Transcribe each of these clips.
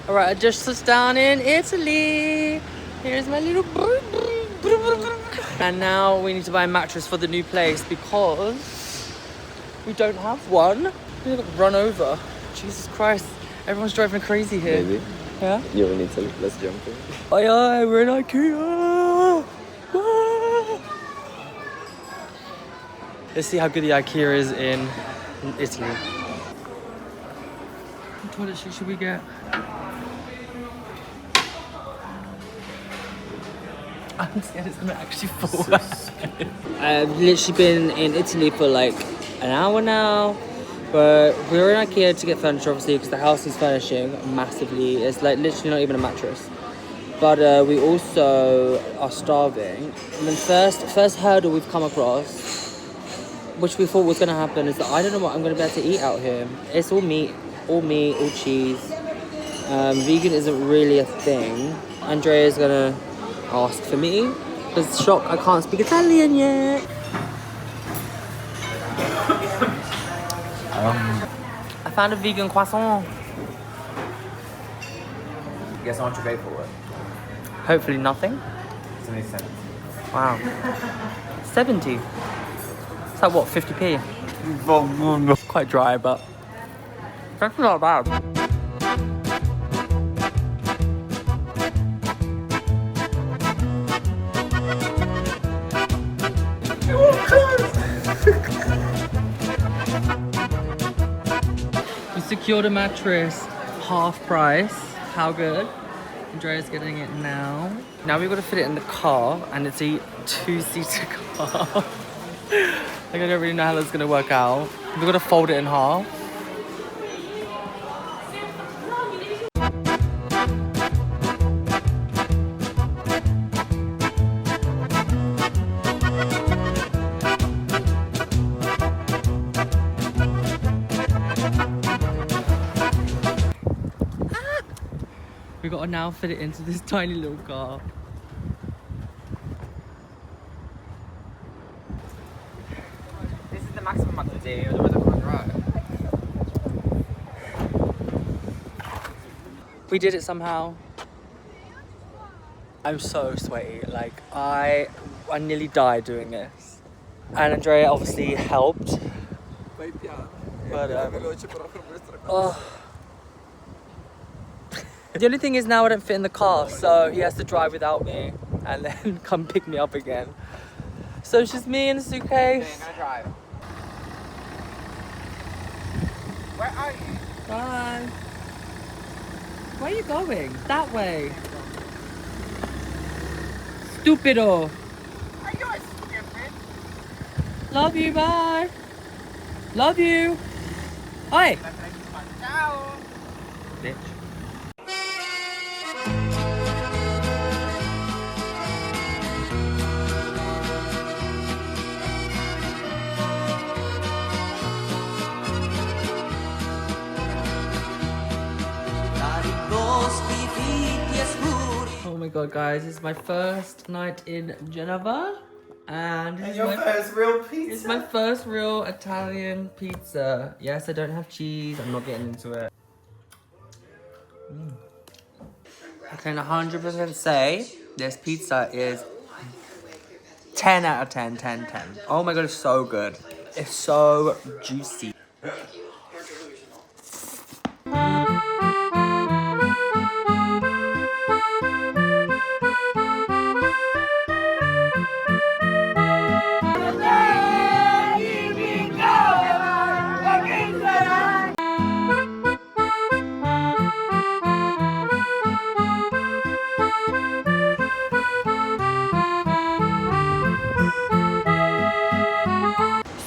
Alright, I just touched down in Italy. Here's my little... And now we need to buy a mattress for the new place because we don't have one. We got run over. Jesus Christ. Everyone's driving crazy here. Maybe. Yeah? You're in Italy. Let's jump in. Aye, aye, we're in Ikea. Woo! Let's see how good the Ikea is in Italy. What toiletries should we get? I'm scared it's gonna actually fall. I've literally been in Italy for like an hour now. But we're in Ikea to get furniture, obviously, because the house is furnishing massively. It's like literally not even a mattress. But we also are starving. And then first hurdle we've come across, which we thought was going to happen, is that I don't know what I'm going to be able to eat out here. It's all meat, all cheese. Vegan isn't really a thing. Andrea's going to ask for me. Because shock, I can't speak Italian yet. I found a vegan croissant. Guess how much you pay for it? Hopefully nothing. 77. Wow. 70. It's like what, 50p? It's quite dry, but that's not bad. We secured a mattress, half price. How good? Andrea's getting it now. Now we've got to fit it in the car, and it's a two-seater car. Like, I don't really know how that's gonna work out. We've got to fold it in half. We got to now fit it into this tiny little car. This is the maximum I can do. Otherwise I can't drive. We did it somehow. I'm so sweaty. Like, I nearly died doing this. And Andrea obviously helped. But oh. The only thing is now I don't fit in the car, so he has to drive without me and then come pick me up again. So it's just me and a suitcase. Okay, I'm gonna drive. Where are you? Bye. Where are you going? That way. Stupido. Are you a stupid? Love you, bye. Love you. Oi. Ciao. Bitch. Oh my god, guys, this is my first night in Genova, and Your first real pizza? It's my first real Italian pizza. Yes, I don't have cheese. I'm not getting into it. I can 100% say this pizza is 10 out of 10, 10, 10. Oh my god, it's so good. It's so juicy.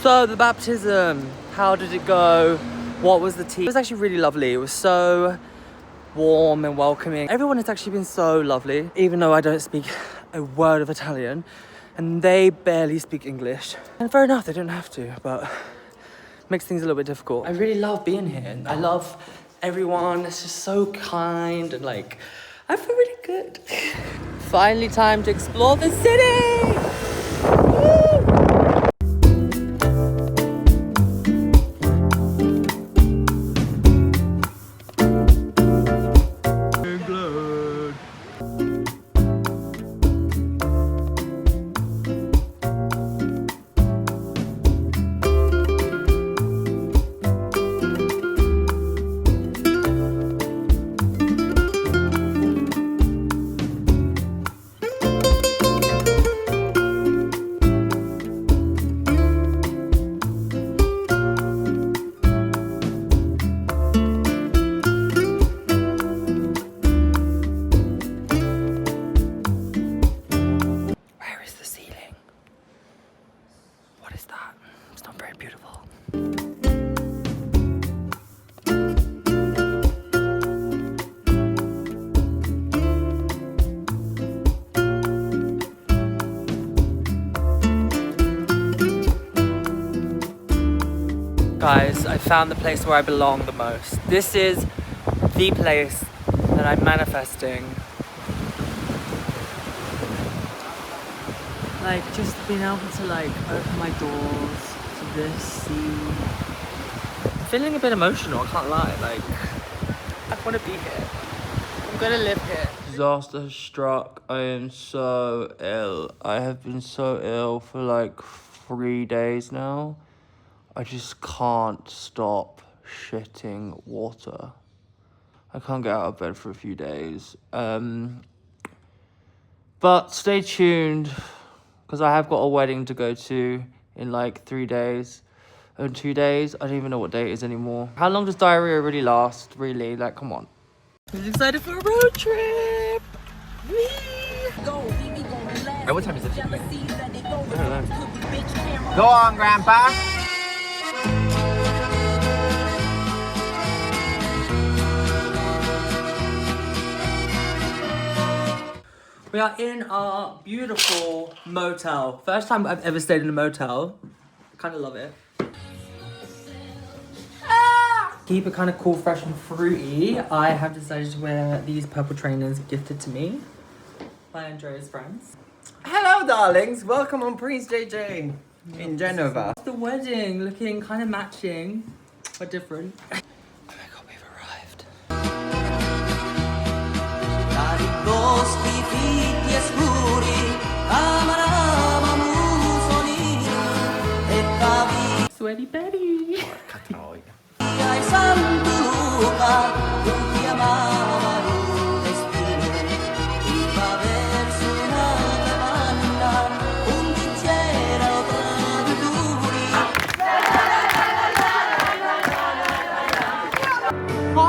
So the baptism, how did it go? What was the tea? It was actually really lovely. It was so warm and welcoming. Everyone has actually been so lovely, even though I don't speak a word of Italian and they barely speak English. And fair enough, they don't have to, but it makes things a little bit difficult. I really love being here. I love everyone. It's just so kind and like, I feel really good. Finally time to explore the city! Woo! Guys, I found the place where I belong the most. This is the place that I'm manifesting. Like, just being able to like open my doors to this sea. I'm feeling a bit emotional, I can't lie. Like, I want to be here. I'm gonna live here. Disaster has struck. I am so ill. I have been so ill for like 3 days now. I just can't stop shitting water. I can't get out of bed for a few days. But stay tuned, because I have got a wedding to go to in like 3 days. In 2 days, I don't even know what day it is anymore. How long does diarrhea really last, really? Like, come on. I'm excited for a road trip! Hey, what time is it? I don't know. Go on, Grandpa. We are in our beautiful motel. First time I've ever stayed in a motel. Kind of love it. Keep it kind of cool, fresh and fruity. I have decided to wear these purple trainers gifted to me by Andrea's friends. Hello, darlings. Welcome on Prince JJ in Genova. The wedding looking kind of matching, but different. Oh my god, we've arrived. Sweaty Betty. Oh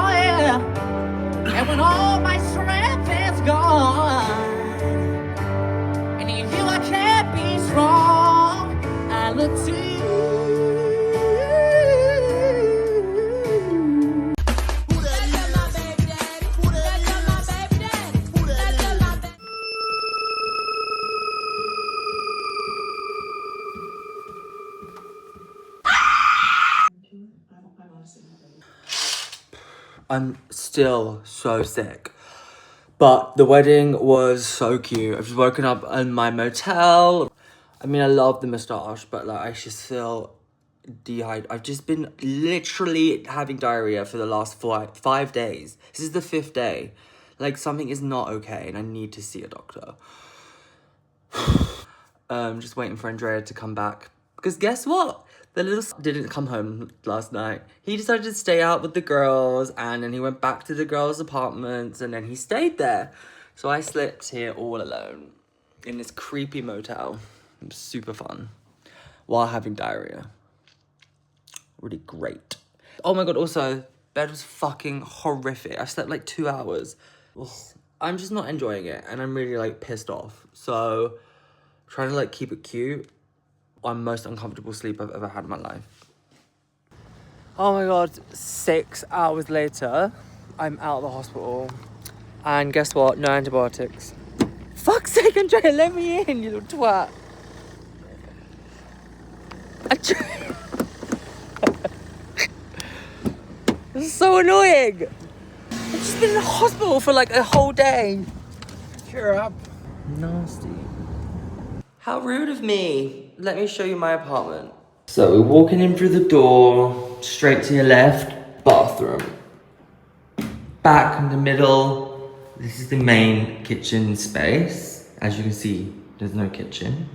yeah, and when all my strength is gone, and you feel I can't be strong, I look to you. I'm still so sick. But the wedding was so cute. I've just woken up in my motel. I mean, I love the moustache, but like, I just feel dehydrated. I've just been literally having diarrhea for the last 5 days. This is the 5th day. Like, something is not okay and I need to see a doctor. Just waiting for Andrea to come back. Because guess what? The little didn't come home last night. He decided to stay out with the girls, and then he went back to the girls' apartments, and then he stayed there. So I slept here all alone in this creepy motel. It was super fun while having diarrhea. Really great. Oh my god, also, bed was fucking horrific. I slept like 2 hours. Ugh. I'm just not enjoying it, and I'm really like pissed off. So, trying to like keep it cute. I'm most uncomfortable sleep I've ever had in my life. Oh my god, 6 hours later, I'm out of the hospital. And guess what? No antibiotics. Fuck's sake, Andrea, let me in, you little twat. This is so annoying. I've just been in the hospital for like a whole day. Cheer up. Nasty. How rude of me. Let me show you my apartment. So we're walking in through the door, straight to your left, bathroom. Back in the middle, this is the main kitchen space. As you can see, there's no kitchen.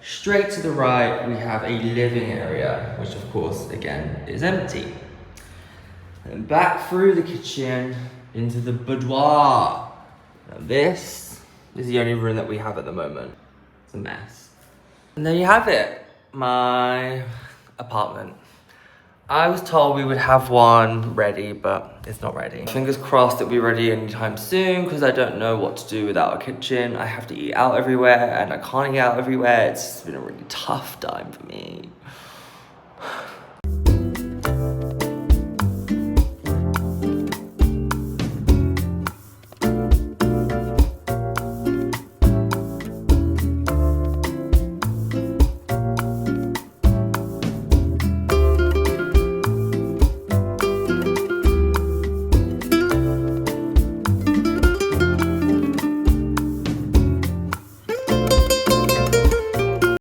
Straight to the right, we have a living area, which of course, again, is empty. And back through the kitchen, into the boudoir. Now this is the only room that we have at the moment. It's a mess. And there you have it, my apartment. I was told we would have one ready, but it's not ready. Fingers crossed it'll be ready anytime soon, because I don't know what to do without a kitchen. I have to eat out everywhere, and I can't eat out everywhere. It's been a really tough time for me.